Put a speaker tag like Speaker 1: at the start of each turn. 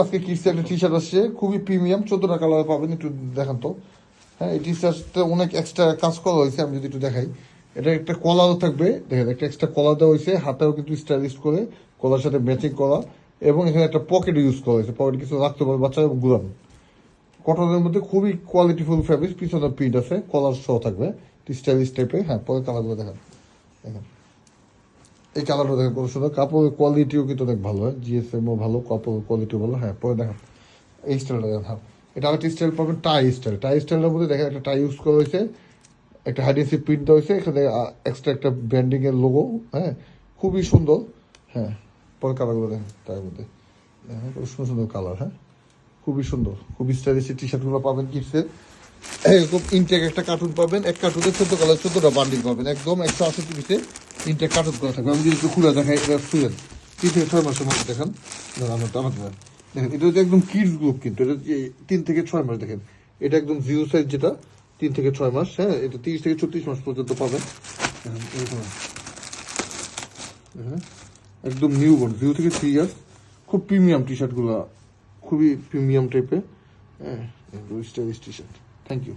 Speaker 1: আজকে কিডস একটা T shirt আসছে, খুবই প্রিমিয়াম, 14টা কালার পাবেন, একটু দেখান তো। হ্যাঁ, এই টি শার্টটা অনেক এক্সট্রা কাজ করা হয়েছে, আমি যদি একটু দেখাই। এটা একটা কলারও থাকবে, দেখেন একটা এক্সট্রা কলার দেওয়া হয়েছে, হাতেও কিন্তু স্টাইলিশ করে কলার সাথে ম্যাচিং করা, এবং এখানে একটা পকেট ইউজ করা হয়েছে, পকেটে কিছু রাখতে পারবে বাচ্চা এবং ঘুরানো। কটনের মধ্যে খুবই কোয়ালিটিফুল ফ্যাব্রিক, পিছনে প্রিন্ট আছে, কলার সহ থাকবে, স্টাইলিশ টাইপের। হ্যাঁ, পরে কালারগুলো দেখেন, দেখেন এই কালারটা দেখেন কত সুন্দর, কাপড়ের কোয়ালিটিও কিন্তু অনেক ভালো, হয় জিএসএমও ভালো, কাপড়ের কোয়ালিটিও ভালো। হ্যাঁ, পরে দেখেন এই স্টাইলটা দেখেন। হ্যাঁ, এটা আরেকটা স্টাইল পাবেন, টাই স্টাইল। টাই স্টাইলের মধ্যে দেখেন একটা টাই ইউজ করা হয়েছে, একটা হাইডেন্সি প্রিন্ট দেওয়া হয়েছে, এখানে এক্সট্রা একটা ব্র্যান্ডিং এর লোগো। হ্যাঁ, খুবই সুন্দর। হ্যাঁ, পরে কালারগুলো দেখেন, তার মধ্যে দেখেন কত সুন্দর সুন্দর কালার। হ্যাঁ, খুবই সুন্দর, খুবই স্টাইলিশ টি শার্টগুলো পাবেন কিডসের। এরকম ইনটেক একটা কার্টুন পাবেন, এক কার্টুনে 14 কালার, 14টা বান্ডিল পাবেন, একদম 168 পিসে ইনটেক কার্টুন করা থাকবে। আমি যদি একটু খুলে দেখাই, এটা খুলেন 3 থেকে 6 মাসের মধ্যে দেখেন। দেখেন এটা হচ্ছে একদম কিডস গ্রুপ, কিন্তু এটা 3 থেকে 6 মাস। দেখেন এটা একদম জিরো সাইজ, যেটা 3 থেকে 6 মাস। হ্যাঁ, এটা 30 থেকে 36 মাস পর্যন্ত পাবেন। এরকম একদম নিউ বর্ন, 0 থেকে 3 ইয়ার্স। খুব প্রিমিয়াম টি শার্টগুলো, খুবই প্রিমিয়াম টাইপের। হ্যাঁ, stylish T shirt. Thank you.